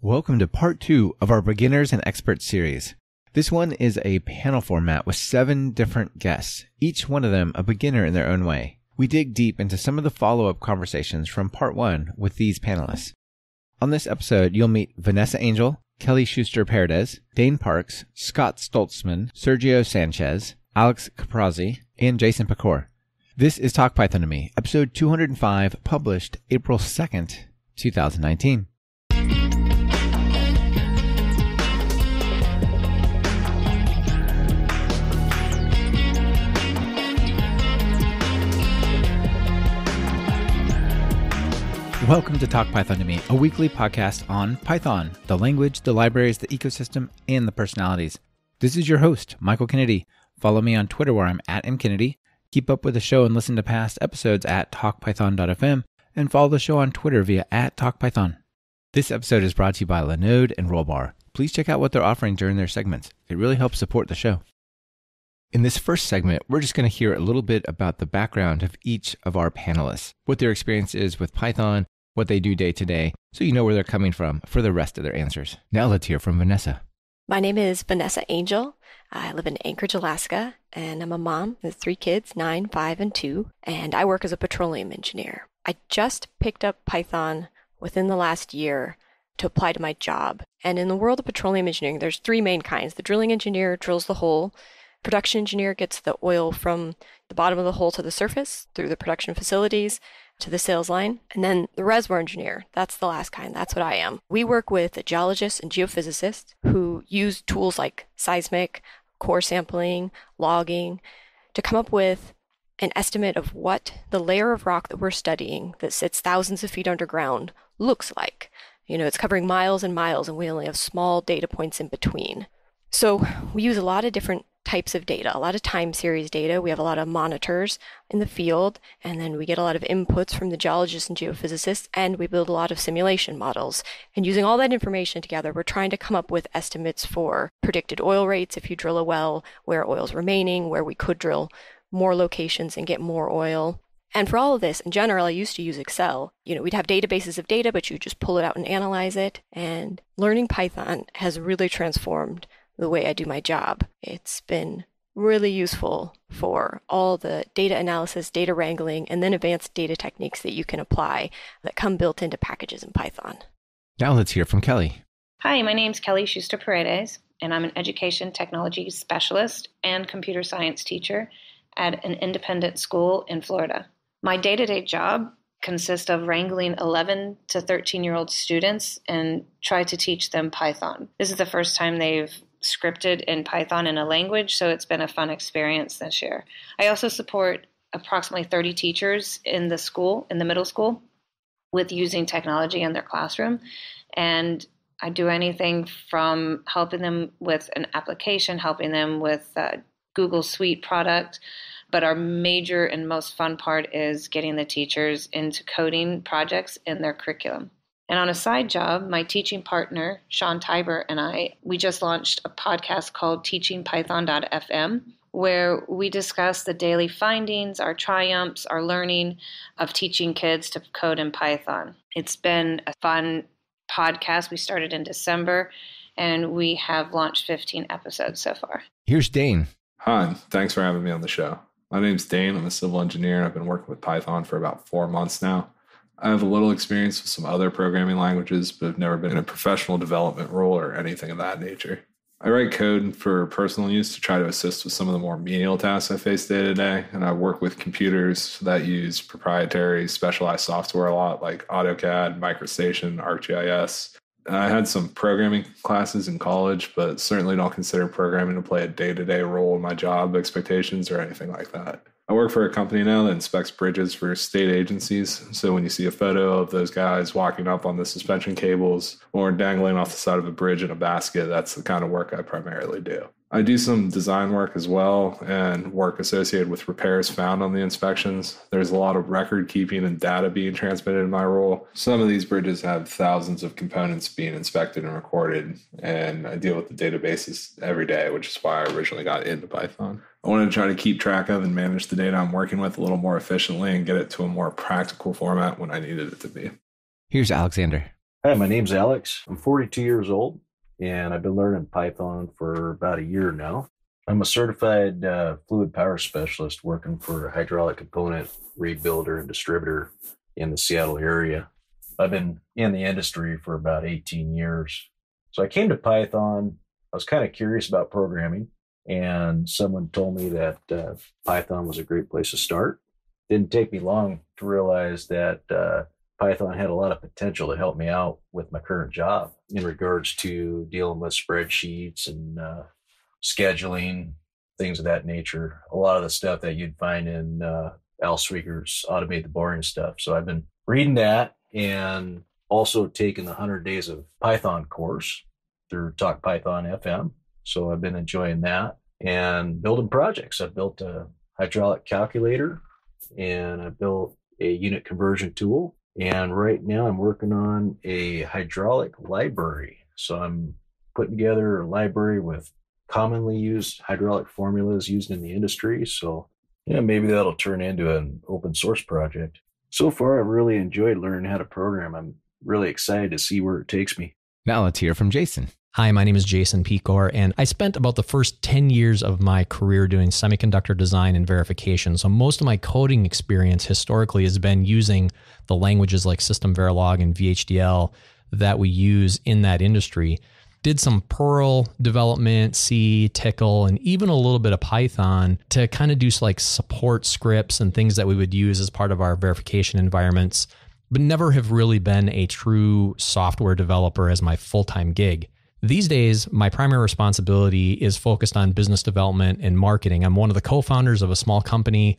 Welcome to part 2 of our Beginners and Experts series. This one is a panel format with 7 different guests, each one of them a beginner in their own way. We dig deep into some of the follow-up conversations from part 1 with these panelists. On this episode, you'll meet Vanessa Angel, Kelly Schuster-Paredes, Dane Parks, Scott Stoltzman, Sergio Sanchez, Alex Kaprosy, and Jason Pecor. This is Talk Python to Me, episode 205, published April 2nd, 2019. Welcome to Talk Python to Me, a weekly podcast on Python, the language, the libraries, the ecosystem, and the personalities. This is your host, Michael Kennedy. Follow me on Twitter where I'm at mkennedy. Keep up with the show and listen to past episodes at talkpython.fm, and follow the show on Twitter via @talkpython. This episode is brought to you by Linode and Rollbar. Please check out what they're offering during their segments. It really helps support the show. In this first segment, we're just going to hear a little bit about the background of each of our panelists, what their experience is with Python, what they do day to day, so you know where they're coming from for the rest of their answers. Now let's hear from Vanessa. My name is Vanessa Angel. I live in Anchorage, Alaska, and I'm a mom with 3 kids, 9, 5, and 2, and I work as a petroleum engineer. I just picked up Python within the last year to apply to my job. And in the world of petroleum engineering, there's 3 main kinds. The drilling engineer drills the hole. Production engineer gets the oil from the bottom of the hole to the surface through the production facilities to the sales line. And then the reservoir engineer, that's the last kind. That's what I am. We work with geologists and geophysicists who use tools like seismic, core sampling, logging to come up with an estimate of what the layer of rock that we're studying that sits thousands of feet underground looks like. You know, it's covering miles and miles, and we only have small data points in between. So we use a lot of different types of data, a lot of time series data. We have a lot of monitors in the field, and then we get a lot of inputs from the geologists and geophysicists, and we build a lot of simulation models. And using all that information together, we're trying to come up with estimates for predicted oil rates if you drill a well, where oil's remaining, where we could drill more locations and get more oil. And for all of this, in general, I used to use Excel. You know, we'd have databases of data, but you just pull it out and analyze it. And learning Python has really transformed the way I do my job. It's been really useful for all the data analysis, data wrangling, and then advanced data techniques that you can apply that come built into packages in Python. Now let's hear from Kelly. Hi, my name's Kelly Schuster-Paredes, and I'm an education technology specialist and computer science teacher at an independent school in Florida. My day-to-day job consists of wrangling 11 to 13-year-old students and try to teach them Python. This is the first time they've scripted in Python in a language, so it's been a fun experience this year. I also support approximately 30 teachers in the school, in the middle school, with using technology in their classroom. And I do anything from helping them with an application, helping them with Google Suite product. But our major and most fun part is getting the teachers into coding projects in their curriculum. And on a side job, my teaching partner, Sean Tiber, and we just launched a podcast called teachingpython.fm, where we discuss the daily findings, our triumphs, our learning of teaching kids to code in Python. It's been a fun podcast. We started in December, and we have launched 15 episodes so far. Here's Dane. Hi, thanks for having me on the show. My name's Dane. I'm a civil engineer, and I've been working with Python for about 4 months now. I have a little experience with some other programming languages, but I've never been in a professional development role or anything of that nature. I write code for personal use to try to assist with some of the more menial tasks I face day to day, and I work with computers that use proprietary specialized software a lot, like AutoCAD, MicroStation, ArcGIS. I had some programming classes in college, but certainly don't consider programming to play a day-to-day role in my job expectations or anything like that. I work for a company now that inspects bridges for state agencies. So when you see a photo of those guys walking up on the suspension cables or dangling off the side of a bridge in a basket, that's the kind of work I primarily do. I do some design work as well and work associated with repairs found on the inspections. There's a lot of record keeping and data being transmitted in my role. Some of these bridges have thousands of components being inspected and recorded, and I deal with the databases every day, which is why I originally got into Python. I wanted to try to keep track of and manage the data I'm working with a little more efficiently and get it to a more practical format when I needed it to be. Here's Alexander. Hi, my name's Alex. I'm 42 years old, and I've been learning Python for about a year now. I'm a certified fluid power specialist working for a hydraulic component rebuilder and distributor in the Seattle area. I've been in the industry for about 18 years. So I came to Python. I was kind of curious about programming, and someone told me that Python was a great place to start. Didn't take me long to realize that Python had a lot of potential to help me out with my current job in regards to dealing with spreadsheets and scheduling, things of that nature. A lot of the stuff that you'd find in Al Sweeger's Automate the Boring Stuff. So I've been reading that and also taking the 100 Days of Python course through Talk Python FM. So I've been enjoying that and building projects. I've built a hydraulic calculator and I built a unit conversion tool. And right now I'm working on a hydraulic library. So I'm putting together a library with commonly used hydraulic formulas used in the industry. So yeah, maybe that'll turn into an open source project. So far, I've really enjoyed learning how to program. I'm really excited to see where it takes me. Now let's hear from Jason. Hi, my name is Jason Pecor, and I spent about the first 10 years of my career doing semiconductor design and verification. So most of my coding experience historically has been using the languages like System Verilog and VHDL that we use in that industry. Did some Perl development, C, Tickle, and even a little bit of Python to kind of do like support scripts and things that we would use as part of our verification environments, but never have really been a true software developer as my full-time gig. These days, my primary responsibility is focused on business development and marketing. I'm one of the co-founders of a small company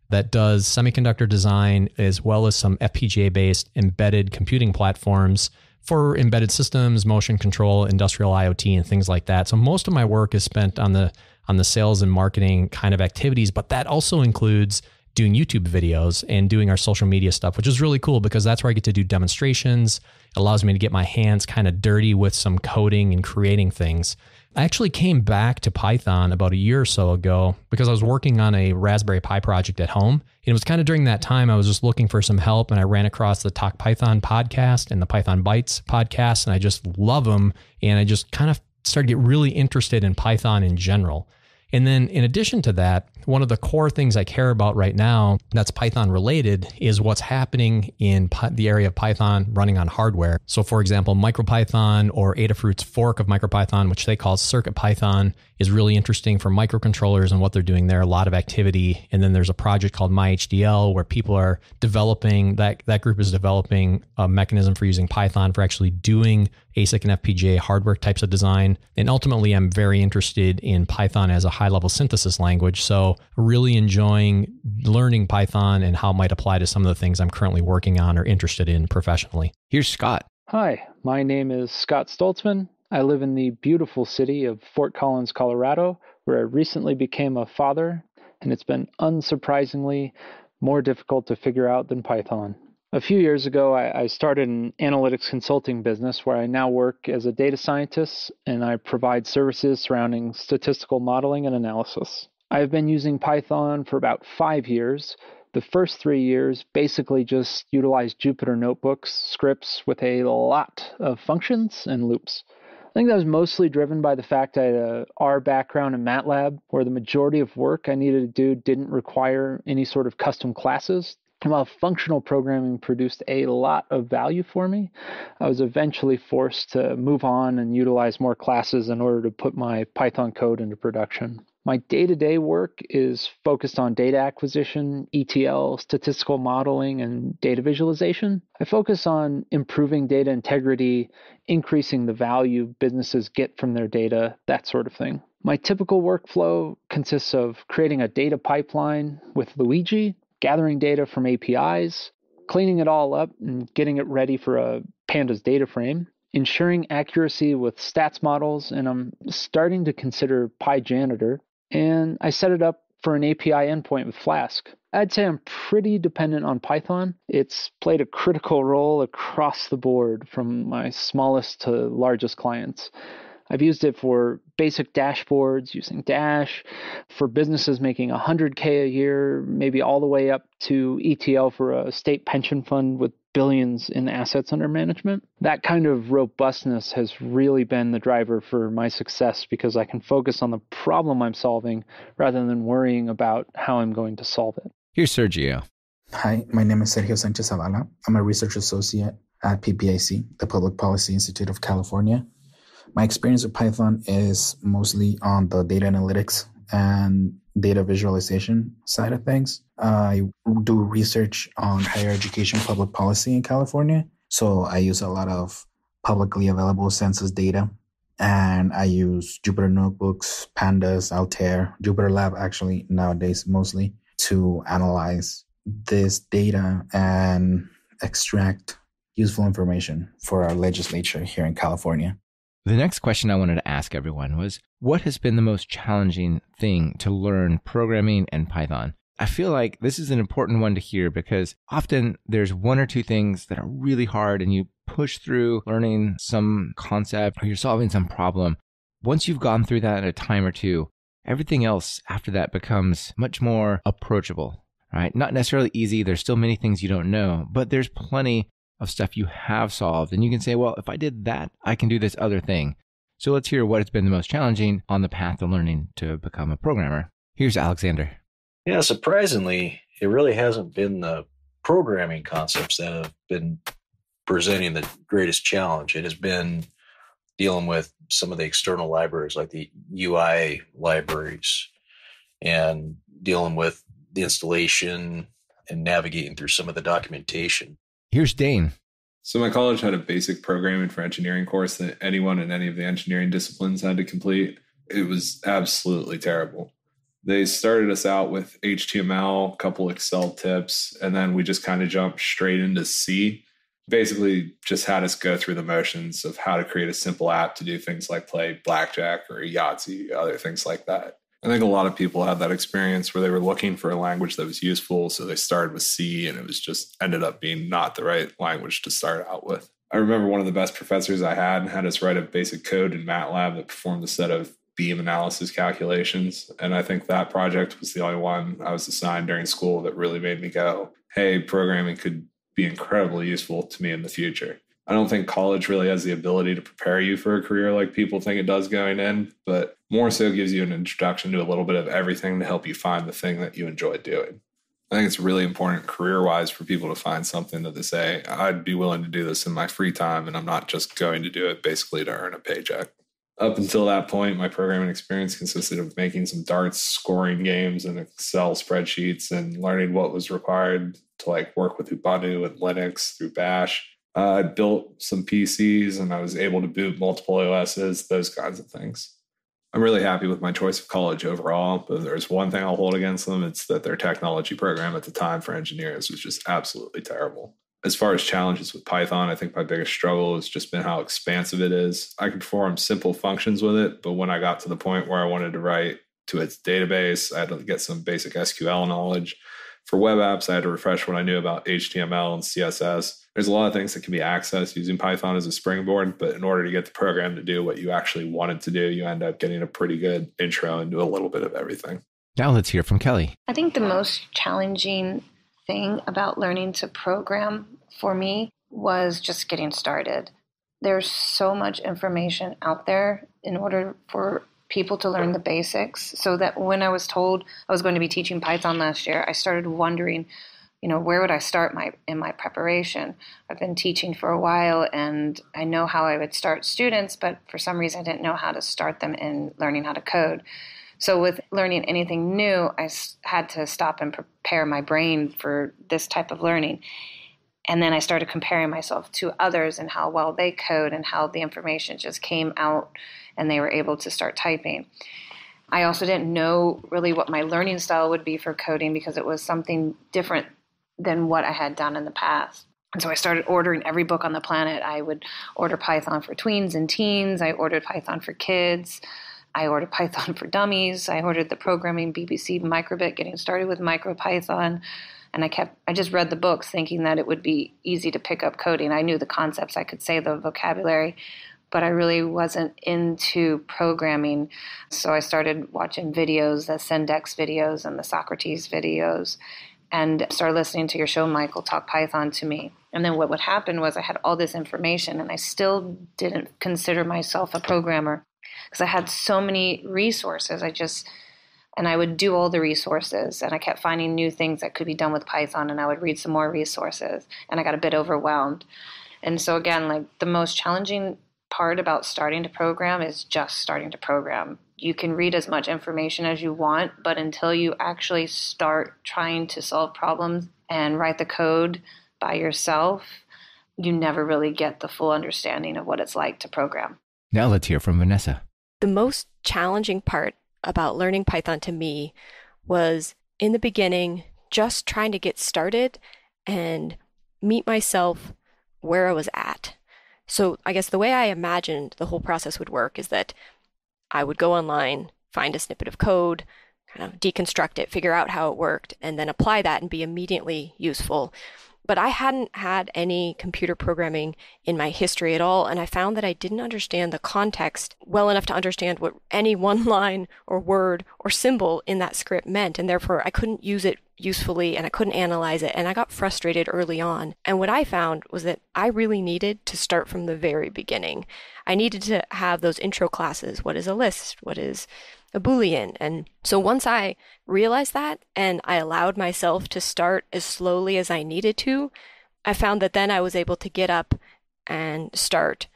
that does semiconductor design as well as some FPGA-based embedded computing platforms for embedded systems, motion control, industrial IoT, and things like that. So most of my work is spent on the sales and marketing kind of activities, but that also includes doing YouTube videos and doing our social media stuff, which is really cool because that's where I get to do demonstrations. It allows me to get my hands kind of dirty with some coding and creating things. I actually came back to Python about a year or so ago because I was working on a Raspberry Pi project at home. And it was kind of during that time I was just looking for some help, and I ran across the Talk Python podcast and the Python Bytes podcast, and I just love them. And I just kind of started to get really interested in Python in general. And then in addition to that, one of the core things I care about right now that's Python related is what's happening in the area of Python running on hardware. So for example, MicroPython or Adafruit's fork of MicroPython, which they call CircuitPython, is really interesting for microcontrollers and what they're doing there, a lot of activity. And then there's a project called MyHDL where people are developing, that group is developing a mechanism for using Python for actually doing ASIC and FPGA hardware types of design. And ultimately, I'm very interested in Python as a high-level synthesis language. So really enjoying learning Python and how it might apply to some of the things I'm currently working on or interested in professionally. Here's Scott. Hi, my name is Scott Stoltzman. I live in the beautiful city of Fort Collins, Colorado, where I recently became a father, and it's been unsurprisingly more difficult to figure out than Python. A few years ago, I started an analytics consulting business where I now work as a data scientist, and I provide services surrounding statistical modeling and analysis. I've been using Python for about 5 years. The first 3 years basically just utilized Jupyter notebooks, scripts with a lot of functions and loops. I think that was mostly driven by the fact I had a R background in MATLAB, where the majority of work I needed to do didn't require any sort of custom classes. And while functional programming produced a lot of value for me, I was eventually forced to move on and utilize more classes in order to put my Python code into production. My day-to-day work is focused on data acquisition, ETL, statistical modeling, and data visualization. I focus on improving data integrity, increasing the value businesses get from their data, that sort of thing. My typical workflow consists of creating a data pipeline with Luigi, gathering data from APIs, cleaning it all up and getting it ready for a pandas data frame, ensuring accuracy with stats models, and I'm starting to consider PyJanitor, and I set it up for an API endpoint with Flask. I'd say I'm pretty dependent on Python. It's played a critical role across the board from my smallest to largest clients. I've used it for basic dashboards using Dash, for businesses making $100K a year, maybe all the way up to ETL for a state pension fund with billions in assets under management. That kind of robustness has really been the driver for my success because I can focus on the problem I'm solving rather than worrying about how I'm going to solve it. Here's Sergio. Hi, my name is Sergio Sanchez. I'm a research associate at PPIC, the Public Policy Institute of California. My experience with Python is mostly on the data analytics and data visualization side of things. I do research on higher education public policy in California. So I use a lot of publicly available census data, and I use Jupyter Notebooks, Pandas, Altair, Jupyter Lab actually nowadays mostly to analyze this data and extract useful information for our legislature here in California. The next question I wanted to ask everyone was, what has been the most challenging thing to learn programming and Python? I feel like this is an important one to hear because often there's one or two things that are really hard and you push through learning some concept or you're solving some problem. Once you've gone through that in a time or two, everything else after that becomes much more approachable, right? Not necessarily easy. There's still many things you don't know, but there's plenty of stuff you have solved. And you can say, well, if I did that, I can do this other thing. So let's hear what has been the most challenging on the path to learning to become a programmer. Here's Alexander. Yeah, surprisingly, it really hasn't been the programming concepts that have been presenting the greatest challenge. It has been dealing with some of the external libraries like the UI libraries and dealing with the installation and navigating through some of the documentation. Here's Dane. So my college had a basic programming for engineering course that anyone in any of the engineering disciplines had to complete. It was absolutely terrible. They started us out with HTML, a couple Excel tips, and then we just kind of jumped straight into C. Basically just had us go through the motions of how to create a simple app to do things like play blackjack or Yahtzee, other things like that. I think a lot of people had that experience where they were looking for a language that was useful. So they started with C and it was just ended up being not the right language to start out with. I remember one of the best professors I had us write a basic code in MATLAB that performed a set of beam analysis calculations. And I think that project was the only one I was assigned during school that really made me go, hey, programming could be incredibly useful to me in the future. I don't think college really has the ability to prepare you for a career like people think it does going in, but more so gives you an introduction to a little bit of everything to help you find the thing that you enjoy doing. I think it's really important career-wise for people to find something that they say, I'd be willing to do this in my free time, and I'm not just going to do it basically to earn a paycheck. Up until that point, my programming experience consisted of making some darts, scoring games, and Excel spreadsheets, and learning what was required to work with Ubuntu and Linux through Bash. I built some PCs and I was able to boot multiple OSs, those kinds of things. I'm really happy with my choice of college overall, but there's one thing I'll hold against them. It's that their technology program at the time for engineers was just absolutely terrible. As far as challenges with Python, I think my biggest struggle has just been how expansive it is. I can perform simple functions with it, but when I got to the point where I wanted to write to its database, I had to get some basic SQL knowledge. For web apps, I had to refresh what I knew about HTML and CSS. There's a lot of things that can be accessed using Python as a springboard, but in order to get the program to do what you actually want it to do, you end up getting a pretty good intro into a little bit of everything. Now let's hear from Kelly. I think the most challenging thing about learning to program for me was just getting started. There's so much information out there in order for people to learn the basics, so that when I was told I was going to be teaching Python last year, I started wondering, where would I start in my preparation? I've been teaching for a while and I know how I would start students, but for some reason I didn't know how to start them in learning how to code. So with learning anything new, I had to stop and prepare my brain for this type of learning. And then I started comparing myself to others and how well they code and how the information just came out and they were able to start typing. I also didn't know really what my learning style would be for coding because it was something different than what I had done in the past. And so I started ordering every book on the planet. I would order Python for tweens and teens. I ordered Python for kids. I ordered Python for dummies. I ordered the programming BBC Microbit, getting started with MicroPython. And I just read the books thinking that it would be easy to pick up coding. I knew the concepts. I could say the vocabulary, but I really wasn't into programming. So I started watching videos, the Sendex videos and the Socrates videos. and started listening to your show, Michael, Talk Python to me. And then what would happen was I had all this information and I still didn't consider myself a programmer because I had so many resources. And I would do all the resources and I kept finding new things that could be done with Python, and I would read some more resources and I got a bit overwhelmed. And so again, like, the most challenging part about starting to program is just starting to program. You can read as much information as you want, but until you actually start trying to solve problems and write the code by yourself, you never really get the full understanding of what it's like to program. Now let's hear from Vanessa. The most challenging part about learning Python to me was, in the beginning, just trying to get started and meet myself where I was at. So I guess the way I imagined the whole process would work is that I would go online, find a snippet of code, kind of deconstruct it, figure out how it worked, and then apply that and be immediately useful. But I hadn't had any computer programming in my history at all, and I found that I didn't understand the context well enough to understand what any one line or word or symbol in that script meant, and therefore I couldn't use it usefully and I couldn't analyze it, and I got frustrated early on. And what I found was that I really needed to start from the very beginning. I needed to have those intro classes. What is a list? What is a Boolean? And so once I realized that and I allowed myself to start as slowly as I needed to, I found that then I was able to get up and start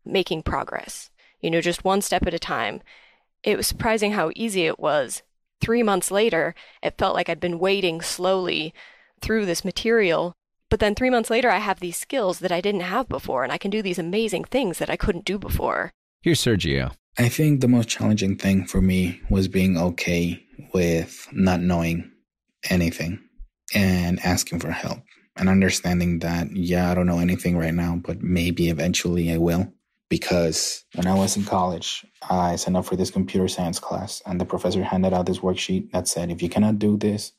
making progress, just one step at a time. It was surprising how easy it was. 3 months later, it felt like I'd been wading slowly through this material. But then 3 months later, I have these skills that I didn't have before, and I can do these amazing things that I couldn't do before. Here's Sergio. I think the most challenging thing for me was being okay with not knowing anything and asking for help and understanding that, I don't know anything right now, but maybe eventually I will. Because when I was in college, I signed up for this computer science class, and the professor handed out this worksheet that said, if you cannot do this,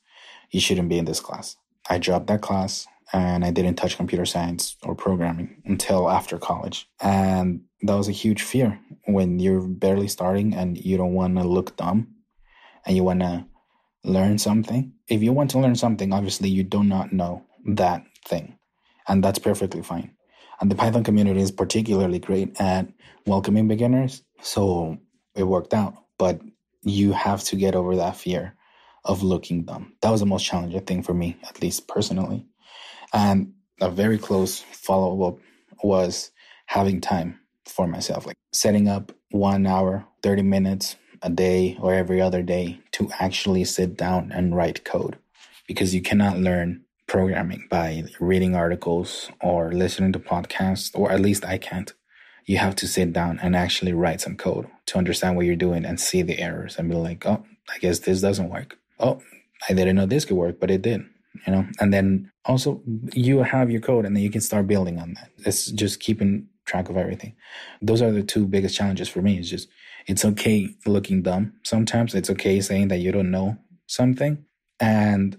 you shouldn't be in this class. I dropped that class and I didn't touch computer science or programming until after college. And that was a huge fear when you're barely starting and you don't want to look dumb and you want to learn something. If you want to learn something, obviously you do not know that thing, and that's perfectly fine. And the Python community is particularly great at welcoming beginners, so it worked out. But you have to get over that fear of looking dumb. That was the most challenging thing for me, at least personally. And a very close follow-up was having time for myself, like setting up 1 hour, 30 minutes a day or every other day to actually sit down and write code, because you cannot learn programming by reading articles or listening to podcasts, or at least I can't. You have to sit down and actually write some code to understand what you're doing and see the errors and be like, oh, I guess this doesn't work. Oh, I didn't know this could work, but it did, And then also you have your code and then you can start building on that. It's just keeping track of everything. Those are the two biggest challenges for me. It's okay looking dumb. Sometimes it's okay saying that you don't know something and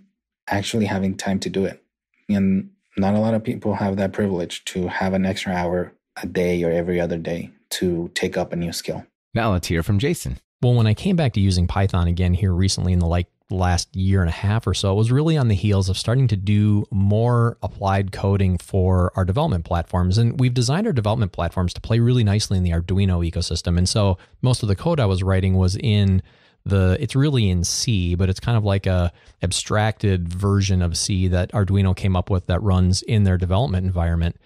actually having time to do it. And not a lot of people have that privilege to have an extra hour a day or every other day to take up a new skill. Now let's hear from Jason. Well, when I came back to using Python again here recently in the last year and a half or so, it was really on the heels of starting to do more applied coding for our development platforms. And we've designed our development platforms to play really nicely in the Arduino ecosystem. And so most of the code I was writing was it's really in C, but it's kind of like a abstracted version of C that Arduino came up with that runs in their development environment.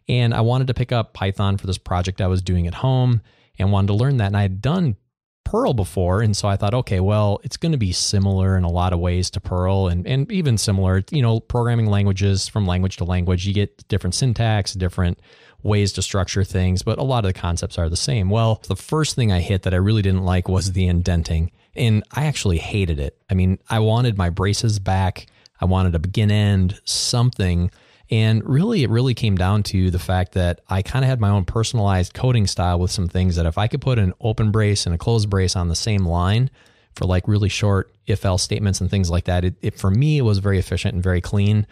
And I wanted to pick up Python for this project I was doing at home and wanted to learn that. And I had done Perl before. And so I thought, okay, well, it's going to be similar in a lot of ways to Perl and even similar, programming languages from language to language. You get different syntax, different ways to structure things, but a lot of the concepts are the same. Well, the first thing I hit that I really didn't like was the indenting. And I actually hated it. I mean, I wanted my braces back. I wanted a begin end, something. And really, it really came down to the fact that I kind of had my own personalized coding style with some things that if I could put an open brace and a closed brace on the same line for like really short if-else statements and things like that, it for me, it was very efficient and very clean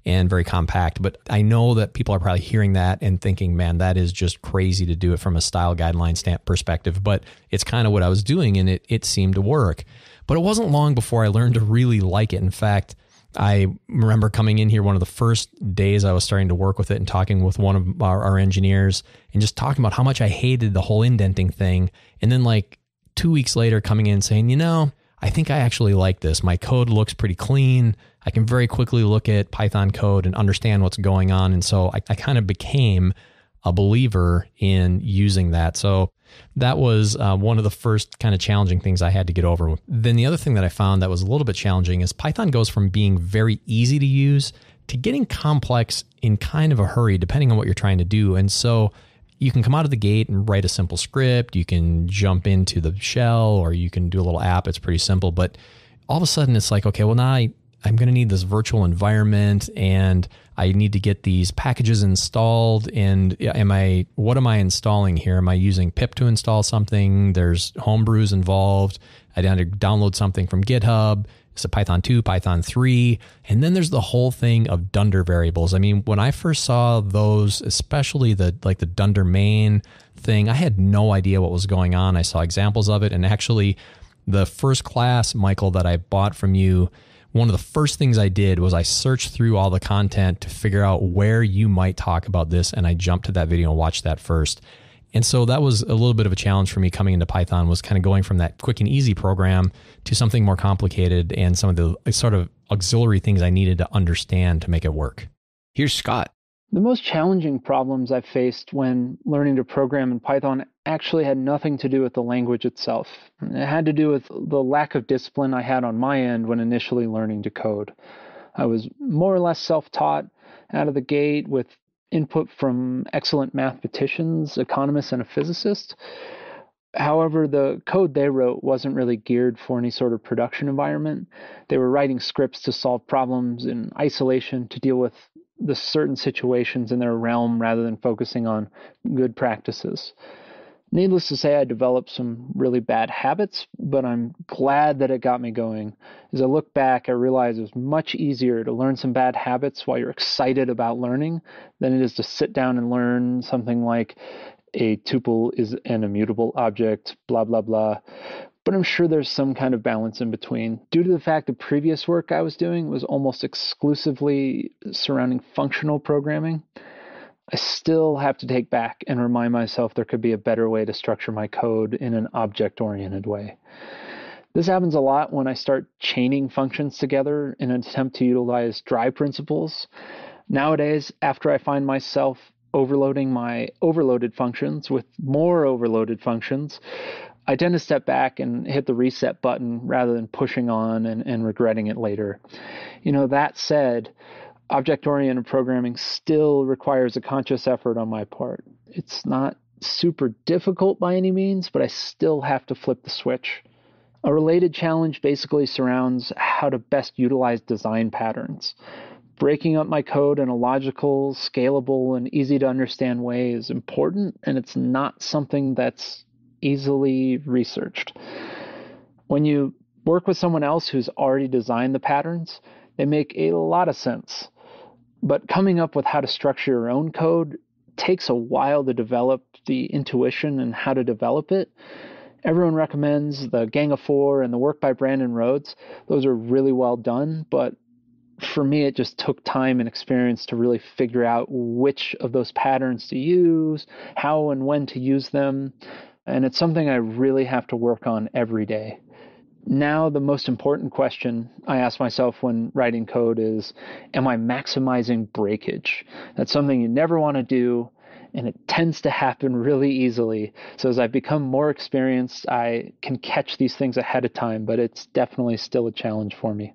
and very compact. But I know that people are probably hearing that and thinking, man, that is just crazy to do it from a style guideline stamp perspective. But it's kind of what I was doing and it seemed to work. But it wasn't long before I learned to really like it. In fact, I remember coming in here one of the first days I was starting to work with it and talking with one of our engineers and just talking about how much I hated the whole indenting thing. And then like 2 weeks later coming in saying, I think I actually like this. My code looks pretty clean. I can very quickly look at Python code and understand what's going on. And so I kind of became a believer in using that. So that was one of the first kind of challenging things I had to get over. Then the other thing that I found that was a little bit challenging is Python goes from being very easy to use to getting complex in kind of a hurry, depending on what you're trying to do. And so you can come out of the gate and write a simple script. You can jump into the shell or you can do a little app. It's pretty simple. But all of a sudden it's like, okay, well now I'm going to need this virtual environment and I need to get these packages installed. And what am I installing here? Am I using pip to install something? There's homebrews involved. I had to download something from GitHub. It's a Python 2, Python 3. And then there's the whole thing of dunder variables. I mean, when I first saw those, especially the dunder main thing, I had no idea what was going on. I saw examples of it. And actually the first class, Michael, that I bought from you, one of the first things I did was I searched through all the content to figure out where you might talk about this. And I jumped to that video and watched that first. And so that was a little bit of a challenge for me coming into Python, was kind of going from that quick and easy program to something more complicated and some of the sort of auxiliary things I needed to understand to make it work. Here's Scott. The most challenging problems I've faced when learning to program in Python actually had nothing to do with the language itself. It had to do with the lack of discipline I had on my end when initially learning to code. I was more or less self-taught out of the gate with input from excellent mathematicians, economists, and a physicist. However, the code they wrote wasn't really geared for any sort of production environment. They were writing scripts to solve problems in isolation, to deal with the certain situations in their realm rather than focusing on good practices. Needless to say, I developed some really bad habits, but I'm glad that it got me going. As I look back, I realize it was much easier to learn some bad habits while you're excited about learning than it is to sit down and learn something like a tuple is an immutable object, blah, blah, blah. But I'm sure there's some kind of balance in between. Due to the fact the previous work I was doing was almost exclusively surrounding functional programming, I still have to take back and remind myself there could be a better way to structure my code in an object-oriented way. This happens a lot when I start chaining functions together in an attempt to utilize dry principles. Nowadays, after I find myself overloading my overloaded functions with more overloaded functions, I tend to step back and hit the reset button rather than pushing on and regretting it later. That said, object-oriented programming still requires a conscious effort on my part. It's not super difficult by any means, but I still have to flip the switch. A related challenge basically surrounds how to best utilize design patterns. Breaking up my code in a logical, scalable, and easy-to-understand way is important, and it's not something that's easily researched. When you work with someone else who's already designed the patterns, they make a lot of sense. But coming up with how to structure your own code takes a while to develop the intuition and how to develop it. Everyone recommends the Gang of Four and the work by Brandon Rhodes. Those are really well done, but for me, it just took time and experience to really figure out which of those patterns to use, how and when to use them. And it's something I really have to work on every day. Now, the most important question I ask myself when writing code is, am I maximizing breakage? That's something you never want to do, and it tends to happen really easily. So as I've become more experienced, I can catch these things ahead of time, but it's definitely still a challenge for me.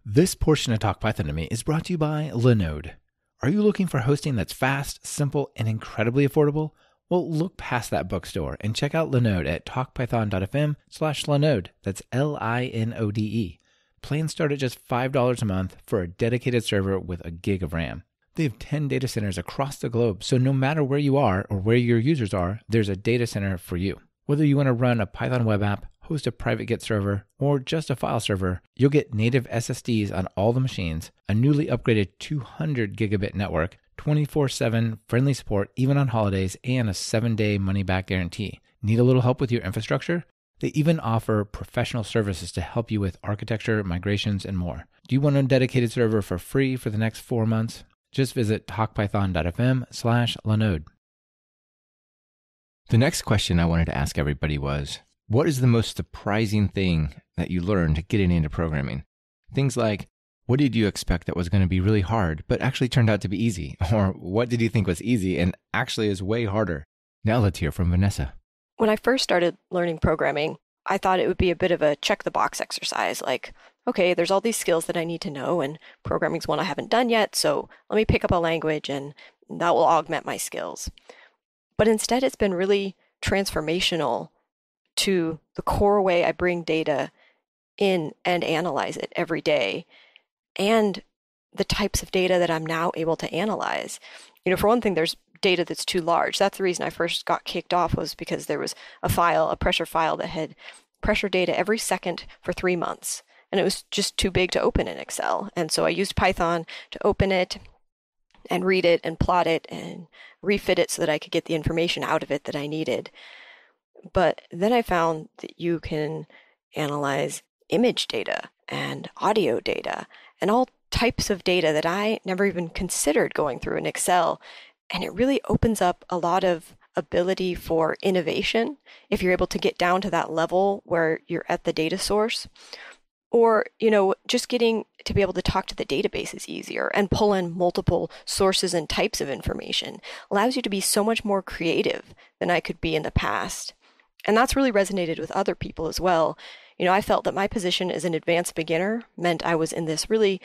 This portion of Talk Python to Me is brought to you by Linode. Are you looking for hosting that's fast, simple, and incredibly affordable? Well, look past that bookstore and check out Linode at talkpython.fm/Linode. That's Linode. Plans start at just $5 a month for a dedicated server with a gig of RAM. They have 10 data centers across the globe, so no matter where you are or where your users are, there's a data center for you. Whether you want to run a Python web app, host a private Git server, or just a file server, you'll get native SSDs on all the machines, a newly upgraded 200 gigabit network, 24/7 friendly support even on holidays, and a 7-day money-back guarantee. Need a little help with your infrastructure? They even offer professional services to help you with architecture, migrations, and more. Do you want a dedicated server for free for the next 4 months? Just visit talkpython.fm/Linode. The next question I wanted to ask everybody was, what is the most surprising thing that you learned getting into programming? Things like, what did you expect that was going to be really hard, but actually turned out to be easy? Or what did you think was easy and actually is way harder? Now let's hear from Vanessa. When I first started learning programming, I thought it would be a bit of a check-the-box exercise, like, okay, there's all these skills that I need to know, and programming's one I haven't done yet, so let me pick up a language, and that will augment my skills. But instead, it's been really transformational to the core way I bring data in and analyze it every day, and the types of data that I'm now able to analyze. For one thing, there's data that's too large. That's the reason I first got kicked off, was because there was a pressure file that had pressure data every second for 3 months. And it was just too big to open in Excel. And so I used Python to open it and read it and plot it and refit it so that I could get the information out of it that I needed. But then I found that you can analyze image data and audio data and all types of data that I never even considered going through in Excel. And it really opens up a lot of ability for innovation if you're able to get down to that level where you're at the data source. Or, just getting to be able to talk to the database is easier, and pull in multiple sources and types of information allows you to be so much more creative than I could be in the past. And that's really resonated with other people as well. I felt that my position as an advanced beginner meant I was in this really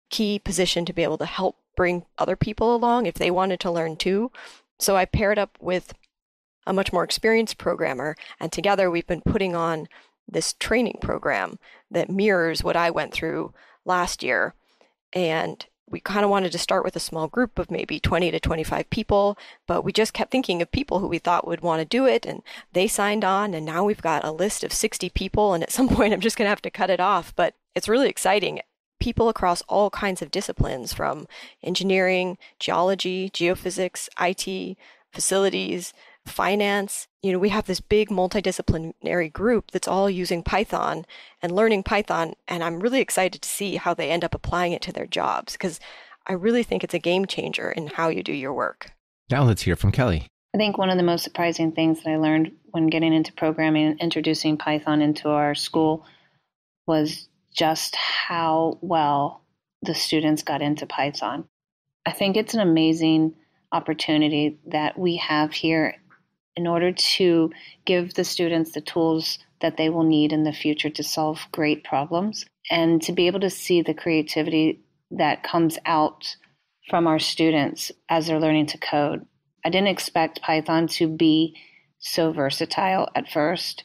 key position to be able to help bring other people along if they wanted to learn too. So I paired up with a much more experienced programmer, and together we've been putting on this training program that mirrors what I went through last year. And we kind of wanted to start with a small group of maybe 20 to 25 people, but we just kept thinking of people who we thought would want to do it, and they signed on, and now we've got a list of 60 people, and at some point I'm just going to have to cut it off. But it's really exciting. People across all kinds of disciplines, from engineering, geology, geophysics, IT, facilities, finance. We have this big multidisciplinary group that's all using Python and learning Python, and I'm really excited to see how they end up applying it to their jobs, because I really think it's a game changer in how you do your work. Now let's hear from Kelly. I think one of the most surprising things that I learned when getting into programming and introducing Python into our school was just how well the students got into Python. I think it's an amazing opportunity that we have here in order to give the students the tools that they will need in the future to solve great problems, and to be able to see the creativity that comes out from our students as they're learning to code. I didn't expect Python to be so versatile at first,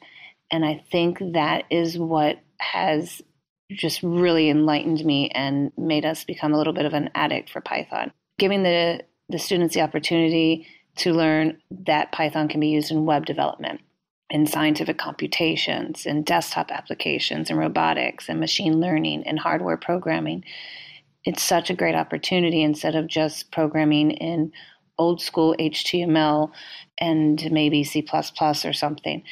and I think that is what has just really enlightened me and made us become a little bit of an addict for Python. Giving the students the opportunity to learn that Python can be used in web development, in scientific computations, in desktop applications, in robotics, and machine learning, and hardware programming. It's such a great opportunity instead of just programming in old school HTML and maybe C++ or something.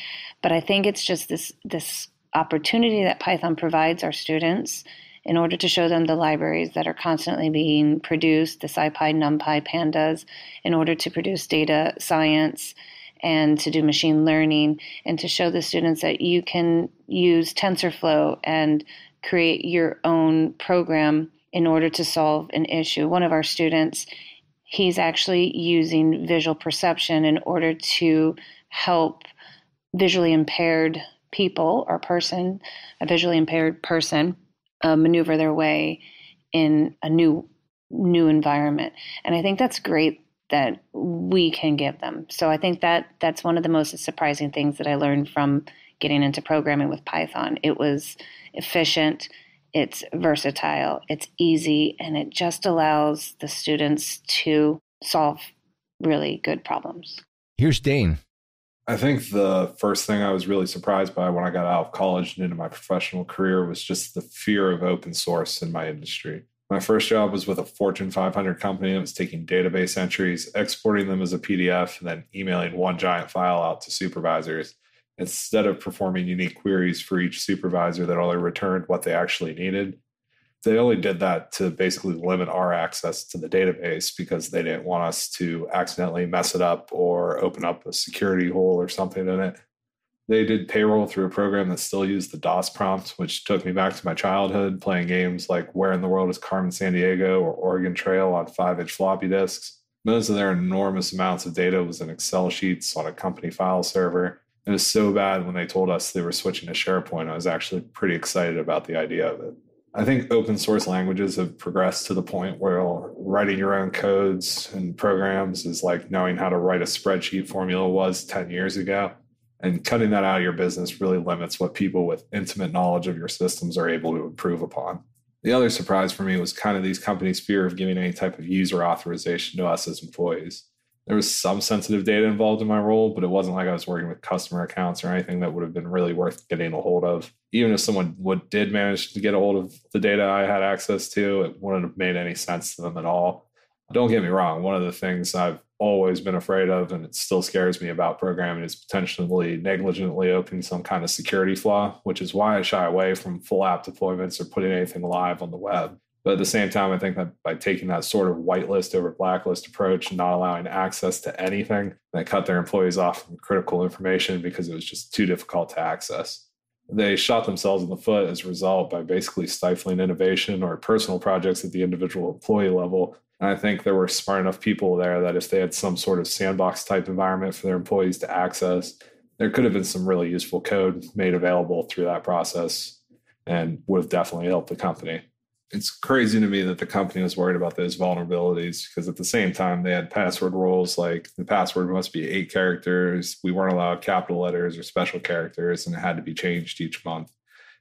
But I think it's just this opportunity that Python provides our students in order to show them the libraries that are constantly being produced, the SciPy, NumPy, Pandas, in order to produce data science and to do machine learning, and to show the students that you can use TensorFlow and create your own program in order to solve an issue. One of our students, he's actually using visual perception in order to help visually impaired people or person, a visually impaired person, maneuver their way in a new environment. And I think that's great that we can give them. So I think that's one of the most surprising things that I learned from getting into programming with Python. It was efficient, it's versatile, it's easy, and it just allows the students to solve really good problems. Here's Dane. I think the first thing I was really surprised by when I got out of college and into my professional career was just the fear of open source in my industry. My first job was with a Fortune 500 company that was taking database entries, exporting them as a PDF, and then emailing one giant file out to supervisors. Instead of performing unique queries for each supervisor that only returned what they actually needed, they only did that to basically limit our access to the database because they didn't want us to accidentally mess it up or open up a security hole or something in it. They did payroll through a program that still used the DOS prompt, which took me back to my childhood, playing games like Where in the World is Carmen Sandiego or Oregon Trail on 5-inch floppy disks. Most of their enormous amounts of data was in Excel sheets on a company file server. It was so bad when they told us they were switching to SharePoint, I was actually pretty excited about the idea of it. I think open source languages have progressed to the point where writing your own codes and programs is like knowing how to write a spreadsheet formula was 10 years ago. And cutting that out of your business really limits what people with intimate knowledge of your systems are able to improve upon. The other surprise for me was kind of these companies' fear of giving any type of user authorization to us as employees. There was some sensitive data involved in my role, but it wasn't like I was working with customer accounts or anything that would have been really worth getting a hold of. Even if someone did manage to get a hold of the data I had access to, it wouldn't have made any sense to them at all. Don't get me wrong, one of the things I've always been afraid of, and it still scares me about programming, is potentially negligently opening some kind of security flaw, which is why I shy away from full app deployments or putting anything live on the web. But at the same time, I think that by taking that sort of whitelist over blacklist approach and not allowing access to anything, they cut their employees off from critical information because it was just too difficult to access. They shot themselves in the foot as a result by basically stifling innovation or personal projects at the individual employee level. And I think there were smart enough people there that if they had some sort of sandbox type environment for their employees to access, there could have been some really useful code made available through that process and would have definitely helped the company. It's crazy to me that the company was worried about those vulnerabilities because at the same time they had password rules like the password must be 8 characters. We weren't allowed capital letters or special characters, and it had to be changed each month.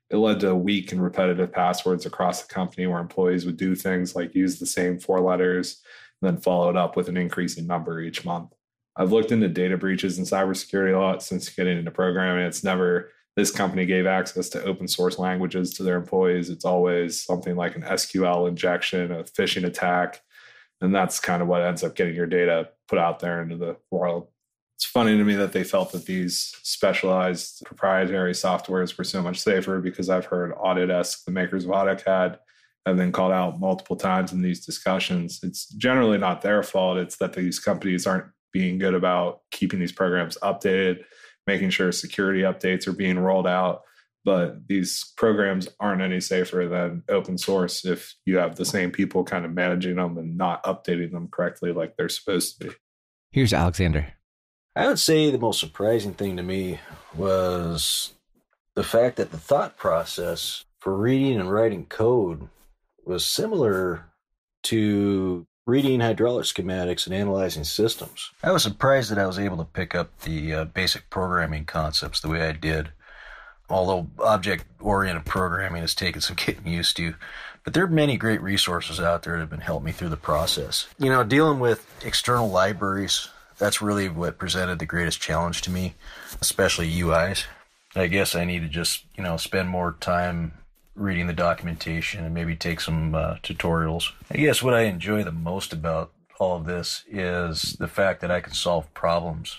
It led to weak and repetitive passwords across the company where employees would do things like use the same 4 letters and then follow it up with an increasing number each month. I've looked into data breaches and cybersecurity a lot since getting into programming. It's never this company gave access to open source languages to their employees. It's always something like an SQL injection, a phishing attack. And that's kind of what ends up getting your data put out there into the world. It's funny to me that they felt that these specialized proprietary softwares were so much safer because I've heard Autodesk, the makers of AutoCAD, have been called out multiple times in these discussions. It's generally not their fault. It's that these companies aren't being good about keeping these programs updated, making sure security updates are being rolled out. But these programs aren't any safer than open source if you have the same people kind of managing them and not updating them correctly like they're supposed to be. Here's Alexander. I would say the most surprising thing to me was the fact that the thought process for reading and writing code was similar to reading hydraulic schematics and analyzing systems. I was surprised that I was able to pick up the basic programming concepts the way I did, although object-oriented programming has taken some getting used to. But there are many great resources out there that have been helping me through the process. You know, dealing with external libraries, that's really what presented the greatest challenge to me, especially UIs. I guess I need to just, spend more time reading the documentation and maybe take some tutorials. I guess what I enjoy the most about all of this is the fact that I can solve problems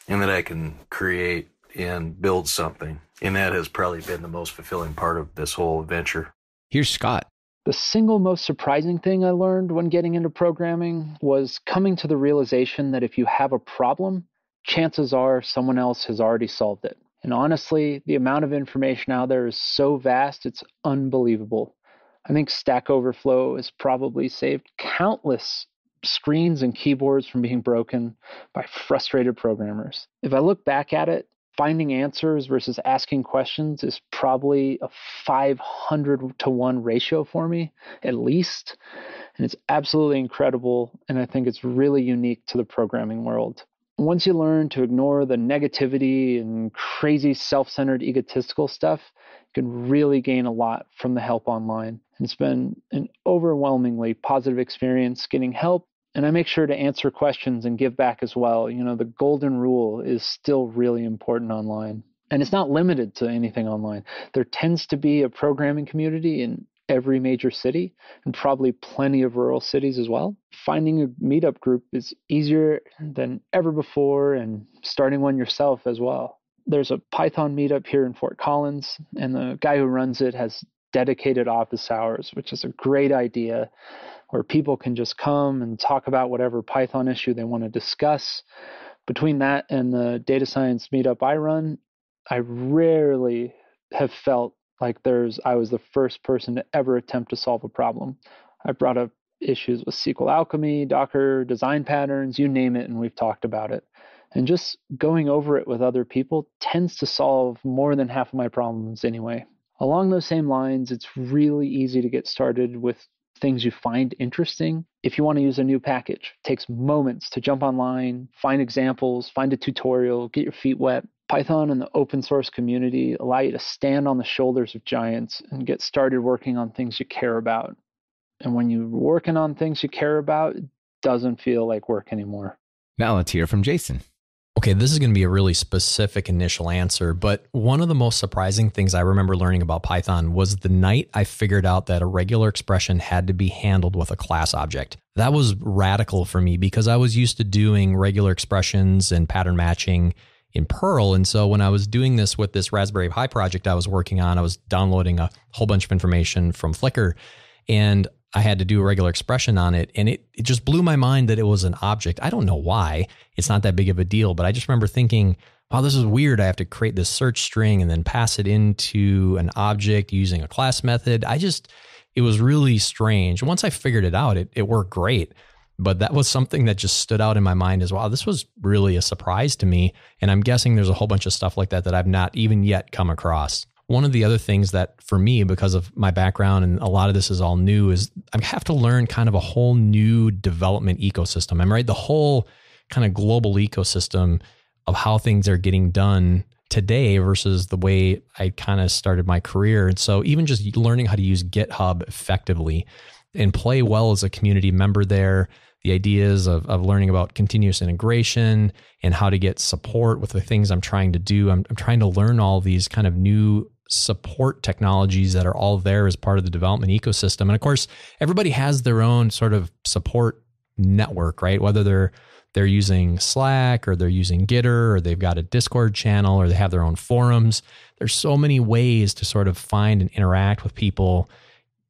and that I can create and build something. And that has probably been the most fulfilling part of this whole adventure. Here's Scott. The single most surprising thing I learned when getting into programming was coming to the realization that if you have a problem, chances are someone else has already solved it. And honestly, the amount of information out there is so vast, it's unbelievable. I think Stack Overflow has probably saved countless screens and keyboards from being broken by frustrated programmers. If I look back at it, finding answers versus asking questions is probably a 500-to-1 ratio for me, at least. And it's absolutely incredible, and I think it's really unique to the programming world. Once you learn to ignore the negativity and crazy self-centered egotistical stuff, you can really gain a lot from the help online. And it's been an overwhelmingly positive experience getting help, and I make sure to answer questions and give back as well. The golden rule is still really important online. And it's not limited to anything online. There tends to be a programming community in every major city and probably plenty of rural cities as well. Finding a meetup group is easier than ever before, and starting one yourself as well. there's a Python meetup here in Fort Collins, and the guy who runs it has dedicated office hours, which is a great idea, where people can just come and talk about whatever Python issue they want to discuss. Between that and the data science meetup I run, I rarely have felt like I was the first person to ever attempt to solve a problem. I brought up issues with SQL Alchemy, Docker, design patterns, you name it, and we've talked about it. And just going over it with other people tends to solve more than half of my problems anyway. Along those same lines, it's really easy to get started with things you find interesting. If you want to use a new package, it takes moments to jump online, find examples, find a tutorial, get your feet wet. Python and the open source community allow you to stand on the shoulders of giants and get started working on things you care about. And when you're working on things you care about, it doesn't feel like work anymore. Now let's hear from Jason. Okay, this is going to be a really specific initial answer, but one of the most surprising things I remember learning about Python was the night I figured out that a regular expression had to be handled with a class object. That was radical for me because I was used to doing regular expressions and pattern matching in Perl. And so when I was doing this with this Raspberry Pi project I was working on, I was downloading a whole bunch of information from Flickr, and I had to do a regular expression on it. And it just blew my mind that it was an object. I don't know why. It's not that big of a deal, but I just remember thinking, wow, this is weird. I have to create this search string and then pass it into an object using a class method. It was really strange. Once I figured it out, it worked great. But that was something that just stood out in my mind as, wow, this was really a surprise to me. And I'm guessing there's a whole bunch of stuff like that I've not even yet come across. One of the other things that for me, because of my background and a lot of this is all new, is I have to learn kind of a whole new development ecosystem. I'm right. The whole kind of global ecosystem of how things are getting done today versus the way I kind of started my career. And so even just learning how to use GitHub effectively and play well as a community member there, the ideas of learning about continuous integration and how to get support with the things I'm trying to do. I'm trying to learn all these kind of new support technologies that are all there as part of the development ecosystem. And of course, everybody has their own sort of support network, right? Whether they're using Slack or they're using Gitter or they've got a Discord channel or they have their own forums. There's so many ways to sort of find and interact with people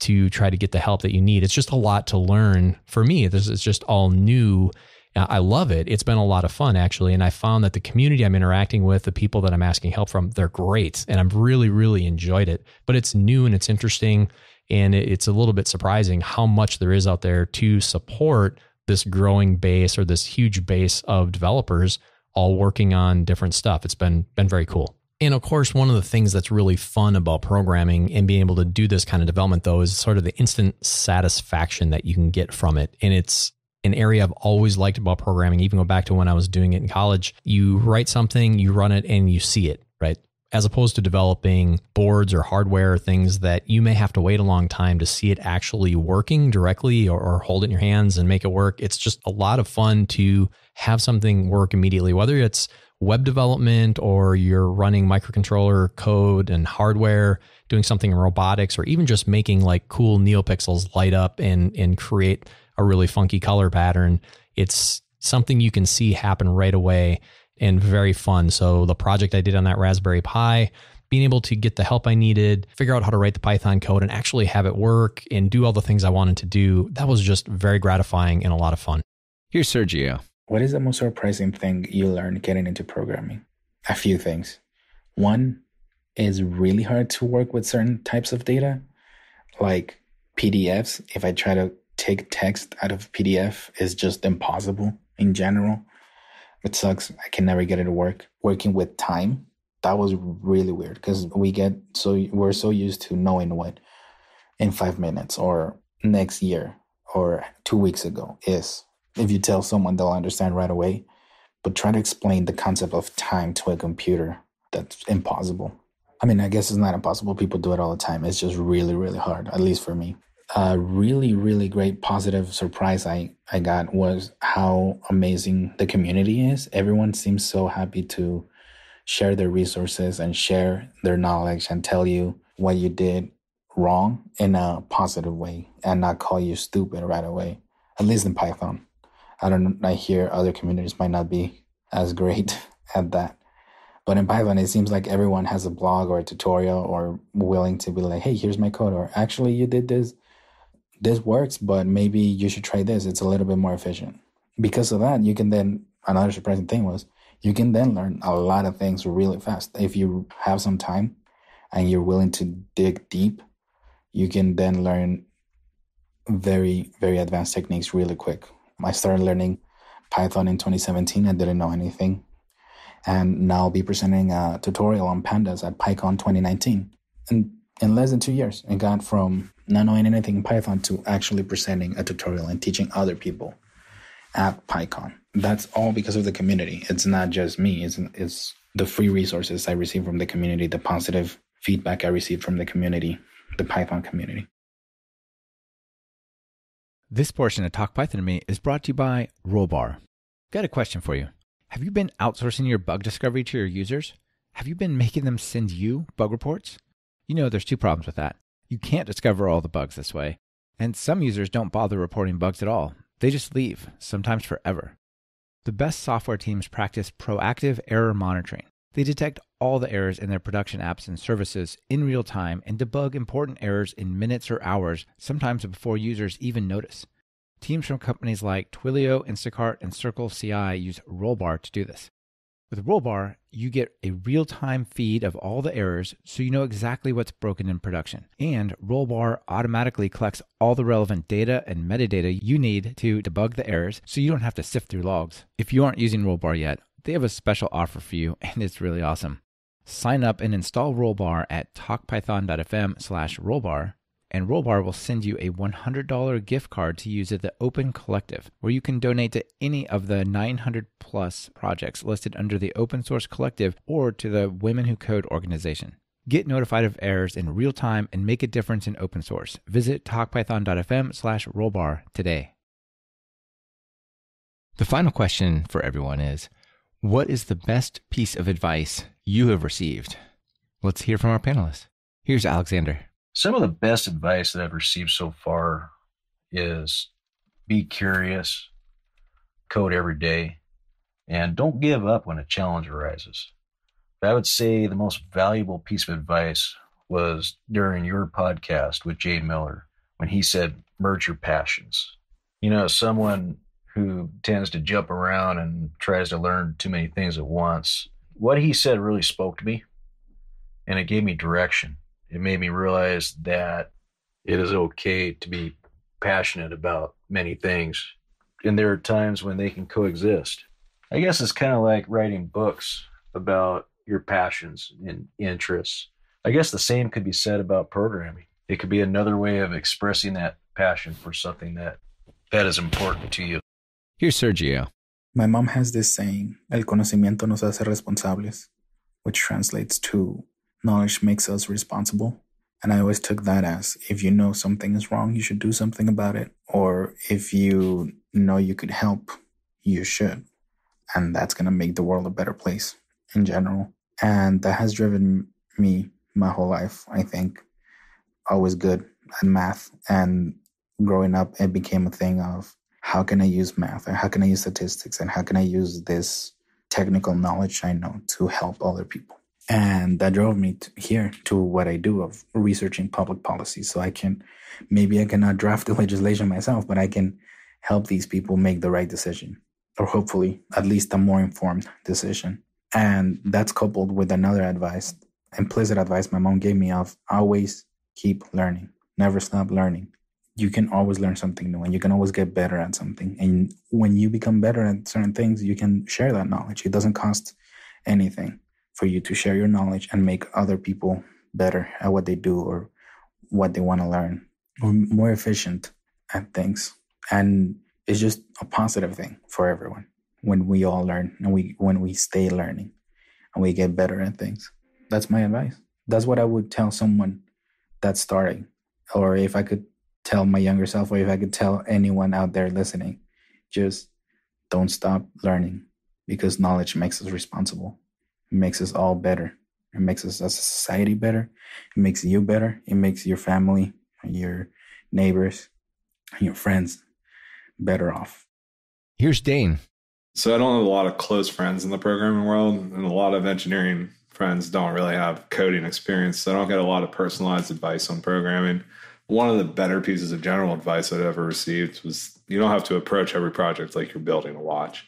to try to get the help that you need. It's just a lot to learn. For me, it's just all new. I love it. It's been a lot of fun, actually. And I found that the community I'm interacting with, the people that I'm asking help from, they're great. And I've really, really enjoyed it. But it's new and it's interesting. And it's a little bit surprising how much there is out there to support this growing base or this huge base of developers all working on different stuff. It's been very cool. And of course, one of the things that's really fun about programming and being able to do this kind of development, though, is sort of the instant satisfaction that you can get from it. And it's an area I've always liked about programming, even go back to when I was doing it in college. You write something, you run it, and you see it, right? As opposed to developing boards or hardware or things that you may have to wait a long time to see it actually working directly or hold it in your hands and make it work. It's just a lot of fun to have something work immediately, whether it's web development or you're running microcontroller code and hardware, doing something in robotics, or even just making like cool NeoPixels light up and create a really funky color pattern. It's something you can see happen right away and very fun. So the project I did on that Raspberry Pi, being able to get the help I needed, figure out how to write the Python code and actually have it work and do all the things I wanted to do, that was just very gratifying and a lot of fun. Here's Sergio. What is the most surprising thing you learned getting into programming? A few things. One is really hard to work with certain types of data, like PDFs. If I try to take text out of PDF, it's just impossible in general. It sucks. I can never get it to work. Working with time, that was really weird because we're so used to knowing what in 5 minutes or next year or 2 weeks ago is. If you tell someone, they'll understand right away. But try to explain the concept of time to a computer, that's impossible. I mean, I guess it's not impossible. People do it all the time. It's just really, really hard, at least for me. A really, really great positive surprise I got was how amazing the community is. Everyone seems so happy to share their resources and share their knowledge and tell you what you did wrong in a positive way and not call you stupid right away, at least in Python. I hear other communities might not be as great at that. But in Python, it seems like everyone has a blog or a tutorial or willing to be like, hey, here's my code. Or actually, you did this. This works, but maybe you should try this. It's a little bit more efficient. Because of that, you can then, another surprising thing was, you can then learn a lot of things really fast. If you have some time and you're willing to dig deep, you can then learn very, very advanced techniques really quick. I started learning Python in 2017. I didn't know anything. And now I'll be presenting a tutorial on pandas at PyCon 2019. And in less than 2 years, I got from not knowing anything in Python to actually presenting a tutorial and teaching other people at PyCon. That's all because of the community. It's not just me. It's the free resources I receive from the community, the positive feedback I received from the community, the Python community. This portion of Talk Python to Me is brought to you by Rollbar. Got a question for you. Have you been outsourcing your bug discovery to your users? Have you been making them send you bug reports? You know, there's two problems with that. You can't discover all the bugs this way. And some users don't bother reporting bugs at all. They just leave, sometimes forever. The best software teams practice proactive error monitoring. They detect all the errors in their production apps and services in real time and debug important errors in minutes or hours, sometimes before users even notice. Teams from companies like Twilio, Instacart, and Circle CI use Rollbar to do this. With Rollbar, you get a real-time feed of all the errors so you know exactly what's broken in production. And Rollbar automatically collects all the relevant data and metadata you need to debug the errors so you don't have to sift through logs. If you aren't using Rollbar yet, they have a special offer for you, and it's really awesome. Sign up and install Rollbar at talkpython.fm/Rollbar, and Rollbar will send you a $100 gift card to use at the Open Collective, where you can donate to any of the 900 plus projects listed under the Open Source Collective or to the Women Who Code organization. Get notified of errors in real time and make a difference in open source. Visit talkpython.fm/Rollbar today. The final question for everyone is, what is the best piece of advice you have received? Let's hear from our panelists. Here's Alexander. Some of the best advice that I've received so far is be curious, code every day, and don't give up when a challenge arises. But I would say the most valuable piece of advice was during your podcast with Jade Miller, when he said, merge your passions. You know, someone who tends to jump around and tries to learn too many things at once, what he said really spoke to me, and it gave me direction. It made me realize that it is okay to be passionate about many things, and there are times when they can coexist. I guess it's kind of like writing books about your passions and interests. I guess the same could be said about programming. It could be another way of expressing that passion for something that is important to you. Here's Sergio. My mom has this saying, el conocimiento nos hace responsables, which translates to knowledge makes us responsible. And I always took that as, if you know something is wrong, you should do something about it. Or if you know you could help, you should. And that's going to make the world a better place in general. And that has driven me my whole life, I think. Always good at math. And growing up, it became a thing of, how can I use math? Or how can I use statistics? And how can I use this technical knowledge I know to help other people? And that drove me to what I do of researching public policy. So maybe I cannot draft the legislation myself, but I can help these people make the right decision, or hopefully at least a more informed decision. And that's coupled with another advice, implicit advice my mom gave me of always keep learning, never stop learning. You can always learn something new, and you can always get better at something. And when you become better at certain things, you can share that knowledge. It doesn't cost anything for you to share your knowledge and make other people better at what they do or what they want to learn, or more efficient at things. And it's just a positive thing for everyone when we all learn and when we stay learning and we get better at things. That's my advice. That's what I would tell someone that's starting. Or if I could tell my younger self, or if I could tell anyone out there listening, just don't stop learning, because knowledge makes us responsible. It makes us all better. It makes us as a society better. It makes you better. It makes your family, your neighbors, your friends better off. Here's Dane. So I don't have a lot of close friends in the programming world, and a lot of engineering friends don't really have coding experience. So I don't get a lot of personalized advice on programming. One of the better pieces of general advice I'd ever received was you don't have to approach every project like you're building a watch.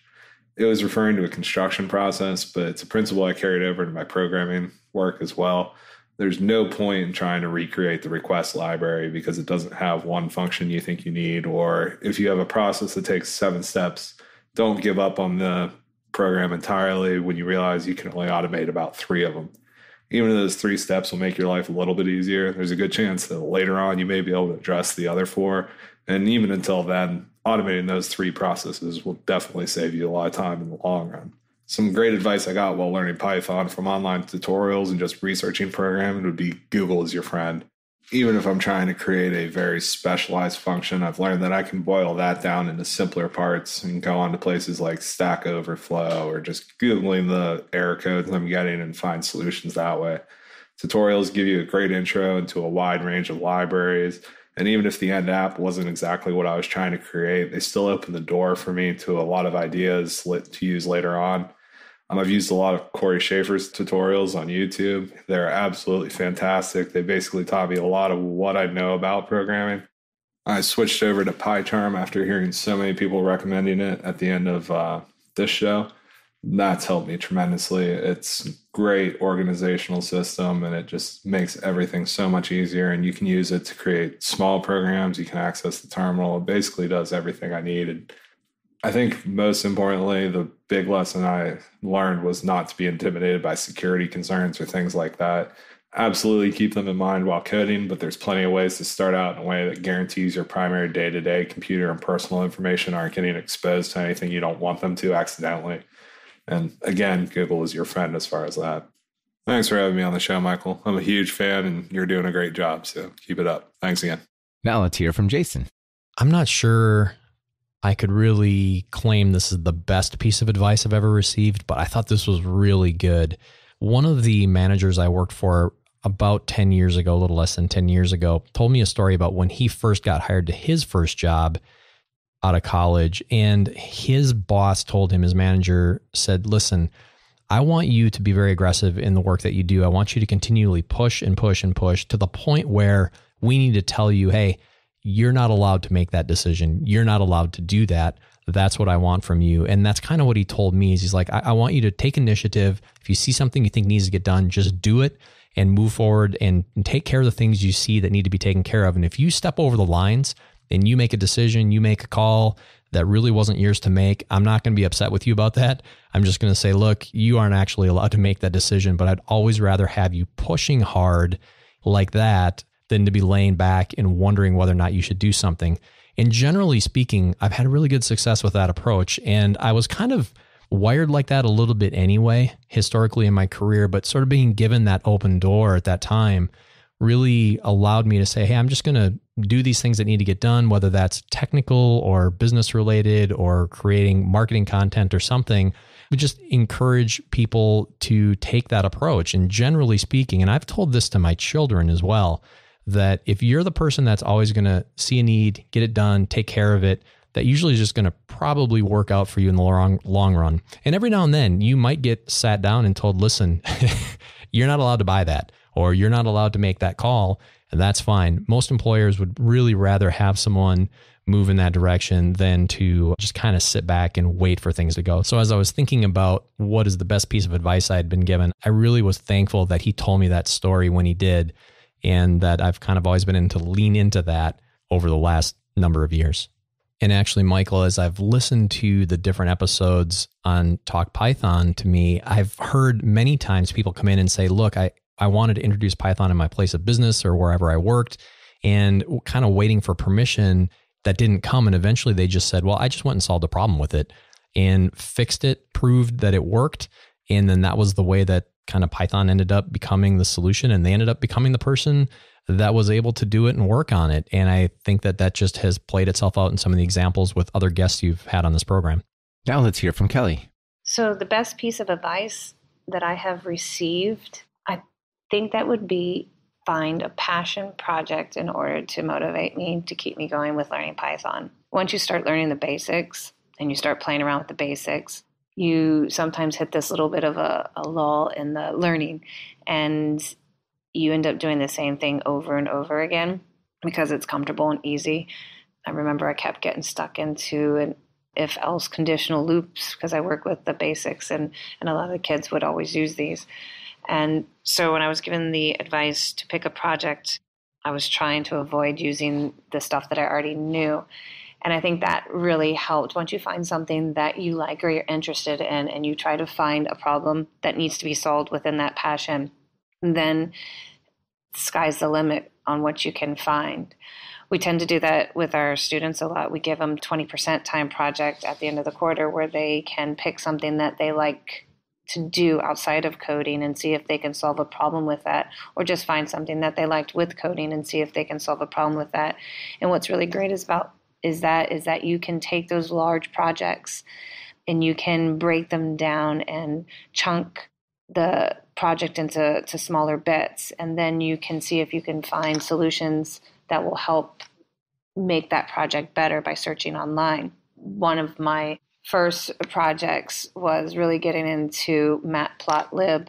It was referring to a construction process, but it's a principle I carried over into my programming work as well. There's no point in trying to recreate the request library because it doesn't have one function you think you need. Or if you have a process that takes 7 steps, don't give up on the program entirely when you realize you can only automate about 3 of them. Even if those 3 steps will make your life a little bit easier, there's a good chance that later on you may be able to address the other 4. And even until then, automating those 3 processes will definitely save you a lot of time in the long run. Some great advice I got while learning Python from online tutorials and just researching programming would be Google is your friend. Even if I'm trying to create a very specialized function, I've learned that I can boil that down into simpler parts and go on to places like Stack Overflow or just Googling the error codes I'm getting and find solutions that way. Tutorials give you a great intro into a wide range of libraries. And even if the end app wasn't exactly what I was trying to create, they still open the door for me to a lot of ideas to use later on. I've used a lot of Corey Schaefer's tutorials on YouTube. They're absolutely fantastic. They basically taught me a lot of what I know about programming. I switched over to PyCharm after hearing so many people recommending it at the end of this show. That's helped me tremendously. It's a great organizational system, and it just makes everything so much easier. And you can use it to create small programs. You can access the terminal. It basically does everything I needed. I think most importantly, the big lesson I learned was not to be intimidated by security concerns or things like that. Absolutely keep them in mind while coding, but there's plenty of ways to start out in a way that guarantees your primary day-to-day computer and personal information aren't getting exposed to anything you don't want them to accidentally. And again, Google is your friend as far as that. Thanks for having me on the show, Michael. I'm a huge fan, and you're doing a great job, so keep it up. Thanks again. Now let's hear from Jason. I'm not sure I could really claim this is the best piece of advice I've ever received, but I thought this was really good. One of the managers I worked for about 10 years ago, a little less than 10 years ago, told me a story about when he first got hired to his first job out of college. And his boss told him, his manager said, listen, I want you to be very aggressive in the work that you do. I want you to continually push and push and push to the point where we need to tell you, hey, you're not allowed to make that decision. You're not allowed to do that. That's what I want from you. And that's kind of what he told me is he's like, I want you to take initiative. If you see something you think needs to get done, just do it and move forward and take care of the things you see that need to be taken care of. And if you step over the lines and you make a decision, you make a call that really wasn't yours to make, I'm not going to be upset with you about that. I'm just going to say, look, you aren't actually allowed to make that decision, but I'd always rather have you pushing hard like that than to be laying back and wondering whether or not you should do something. And generally speaking, I've had really good success with that approach. And I was kind of wired like that a little bit anyway, historically in my career, but sort of being given that open door at that time really allowed me to say, hey, I'm just going to do these things that need to get done, whether that's technical or business related or creating marketing content or something. We just encourage people to take that approach. And generally speaking, and I've told this to my children as well, that if you're the person that's always going to see a need, get it done, take care of it, that usually is just going to probably work out for you in the long run. And every now and then you might get sat down and told, listen, you're not allowed to buy that, or you're not allowed to make that call. And that's fine. Most employers would really rather have someone move in that direction than to just kind of sit back and wait for things to go. So as I was thinking about what is the best piece of advice I had been given, I really was thankful that he told me that story when he did, and that I've kind of always been able to lean into that over the last number of years. And actually, Michael, as I've listened to the different episodes on Talk Python to me, I've heard many times people come in and say, look, I wanted to introduce Python in my place of business or wherever I worked, and kind of waiting for permission that didn't come. And eventually they just said, well, I just went and solved a problem with it and fixed it, proved that it worked. And then that was the way that kind of Python ended up becoming the solution, and they ended up becoming the person that was able to do it and work on it. And I think that that just has played itself out in some of the examples with other guests you've had on this program. Now let's hear from Kelly. So the best piece of advice that I have received, I think that would be find a passion project in order to motivate me, to keep me going with learning Python. Once you start learning the basics, and you start playing around with the basics, you sometimes hit this little bit of a lull in the learning, and you end up doing the same thing over and over again because it's comfortable and easy. I remember I kept getting stuck into an if-else conditional loops because I work with the basics, and a lot of the kids would always use these. And so when I was given the advice to pick a project, I was trying to avoid using the stuff that I already knew. And I think that really helped. Once you find something that you like or you're interested in, and you try to find a problem that needs to be solved within that passion, then the sky's the limit on what you can find. We tend to do that with our students a lot. We give them 20% time project at the end of the quarter where they can pick something that they like to do outside of coding and see if they can solve a problem with that, or just find something that they liked with coding and see if they can solve a problem with that. And what's really great is that you can take those large projects and you can break them down and chunk the project into smaller bits, and then you can see if you can find solutions that will help make that project better by searching online. One of my first projects was really getting into matplotlib,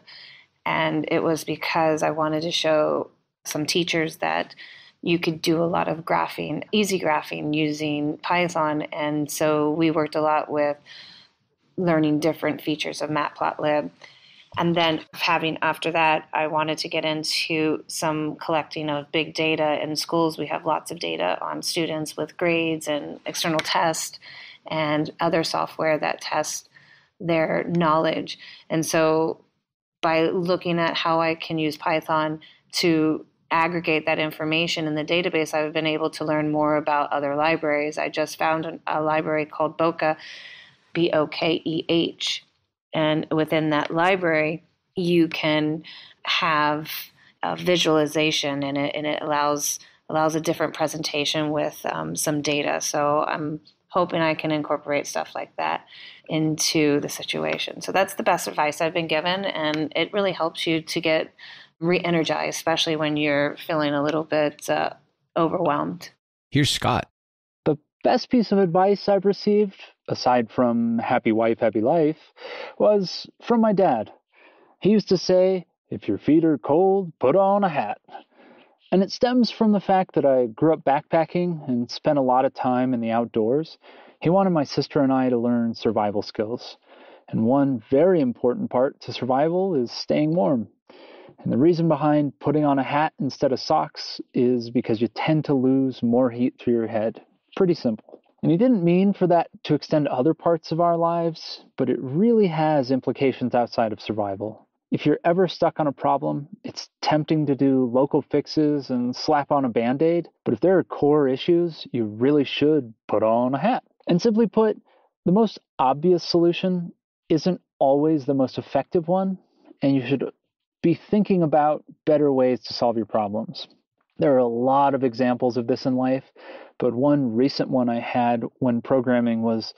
and it was because I wanted to show some teachers that you could do a lot of graphing, easy graphing using Python. And so we worked a lot with learning different features of matplotlib. And then after that, I wanted to get into some collecting of big data in schools. We have lots of data on students with grades and external tests and other software that tests their knowledge. And so by looking at how I can use Python to aggregate that information in the database, I've been able to learn more about other libraries. I just found a library called Bokeh, Bokeh. And within that library, you can have a visualization, and it allows a different presentation with some data. So I'm hoping I can incorporate stuff like that into the situation. So that's the best advice I've been given, and it really helps you to get re-energized, especially when you're feeling a little bit overwhelmed. Here's Scott. The best piece of advice I've received, aside from happy wife, happy life, was from my dad. He used to say, if your feet are cold, put on a hat. And it stems from the fact that I grew up backpacking and spent a lot of time in the outdoors. He wanted my sister and I to learn survival skills. And one very important part to survival is staying warm. And the reason behind putting on a hat instead of socks is because you tend to lose more heat through your head. Pretty simple. And he didn't mean for that to extend to other parts of our lives, but it really has implications outside of survival. If you're ever stuck on a problem, it's tempting to do local fixes and slap on a Band-Aid. But if there are core issues, you really should put on a hat. And simply put, the most obvious solution isn't always the most effective one, and you should be thinking about better ways to solve your problems. There are a lot of examples of this in life, but one recent one I had when programming was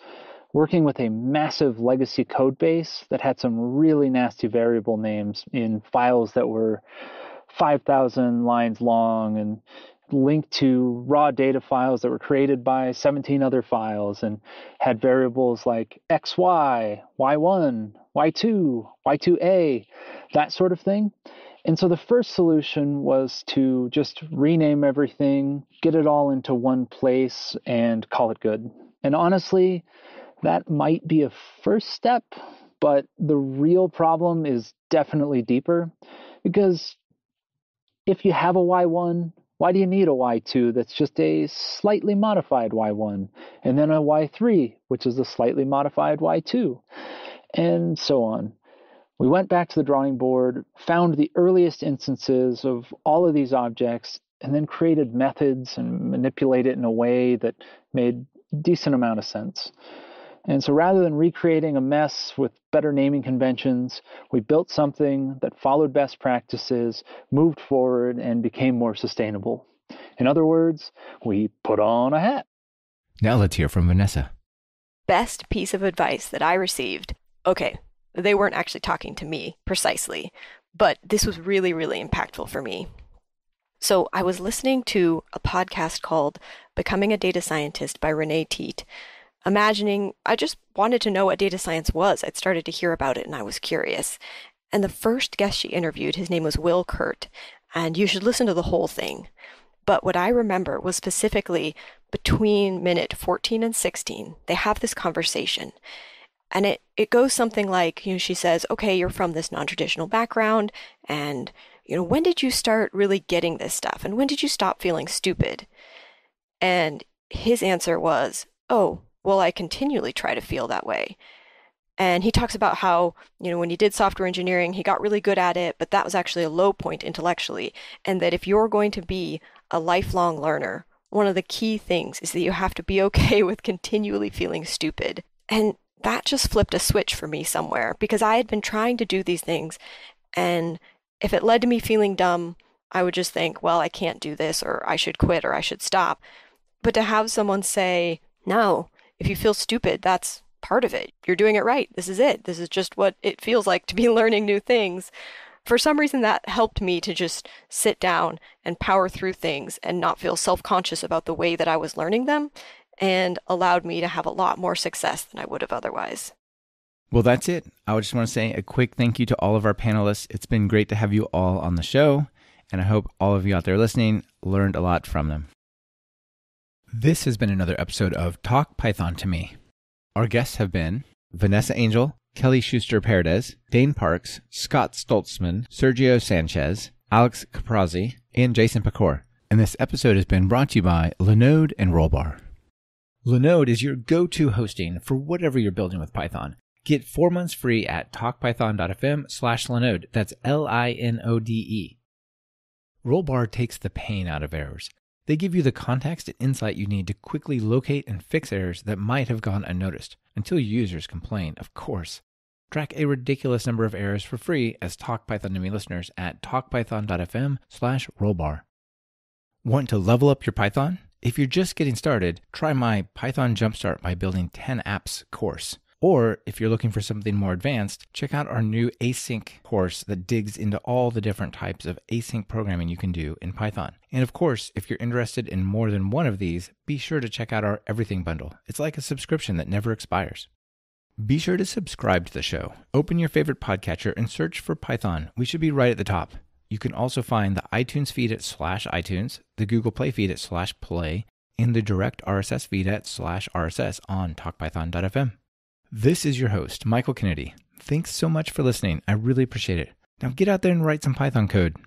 working with a massive legacy code base that had some really nasty variable names in files that were 5,000 lines long and linked to raw data files that were created by 17 other files and had variables like XY, Y1, Y2, Y2A, that sort of thing. And so the first solution was to just rename everything, get it all into one place, and call it good. And honestly, that might be a first step, but the real problem is definitely deeper, because if you have a Y1, why do you need a Y2 that's just a slightly modified Y1, and then a Y3, which is a slightly modified Y2, and so on? We went back to the drawing board, found the earliest instances of all of these objects, and then created methods and manipulated it in a way that made a decent amount of sense. And so rather than recreating a mess with better naming conventions, we built something that followed best practices, moved forward, and became more sustainable. In other words, we put on a hat. Now let's hear from Vanessa. Best piece of advice that I received. Okay, they weren't actually talking to me precisely, but this was really, really impactful for me. So I was listening to a podcast called Becoming a Data Scientist by Renee Teet. imagining I just wanted to know what data science was. I'd started to hear about it and I was curious. And the first guest she interviewed, his name was Will Kurt, and you should listen to the whole thing. But what I remember was specifically between minute 14 and 16, they have this conversation. And it goes something like, she says, okay, you're from this non-traditional background, and, when did you start really getting this stuff? And when did you stop feeling stupid? And his answer was, oh, well, I continually try to feel that way. And he talks about how, when he did software engineering, he got really good at it, but that was actually a low point intellectually. And that if you're going to be a lifelong learner, one of the key things is that you have to be okay with continually feeling stupid. And that just flipped a switch for me somewhere, because I had been trying to do these things. And if it led to me feeling dumb, I would just think, well, I can't do this, or I should quit, or I should stop. But to have someone say, no, if you feel stupid, that's part of it. You're doing it right. This is it. This is just what it feels like to be learning new things. For some reason, that helped me to just sit down and power through things and not feel self-conscious about the way that I was learning them, and allowed me to have a lot more success than I would have otherwise. Well, that's it. I just want to say a quick thank you to all of our panelists. It's been great to have you all on the show, and I hope all of you out there listening learned a lot from them. This has been another episode of Talk Python to Me. Our guests have been Vanessa Angel, Kelly Schuster-Paredes, Dane Parks, Scott Stoltzman, Sergio Sanchez, Alex Kaprosy, and Jason Pecor. And this episode has been brought to you by Linode and Rollbar. Linode is your go-to hosting for whatever you're building with Python. Get 4 months free at talkpython.fm/Linode. That's Linode. Rollbar takes the pain out of errors. They give you the context and insight you need to quickly locate and fix errors that might have gone unnoticed, until users complain, of course. Track a ridiculous number of errors for free as Talk Python to Me listeners at talkpython.fm/Rollbar. Want to level up your Python? If you're just getting started, try my Python Jumpstart by Building 10 Apps course. Or if you're looking for something more advanced, check out our new async course that digs into all the different types of async programming you can do in Python. And of course, if you're interested in more than one of these, be sure to check out our Everything Bundle. It's like a subscription that never expires. Be sure to subscribe to the show. Open your favorite podcatcher and search for Python. We should be right at the top. You can also find the iTunes feed at /iTunes, the Google Play feed at /Play, and the direct RSS feed at /RSS on talkpython.fm. This is your host, Michael Kennedy. Thanks so much for listening. I really appreciate it. Now get out there and write some Python code.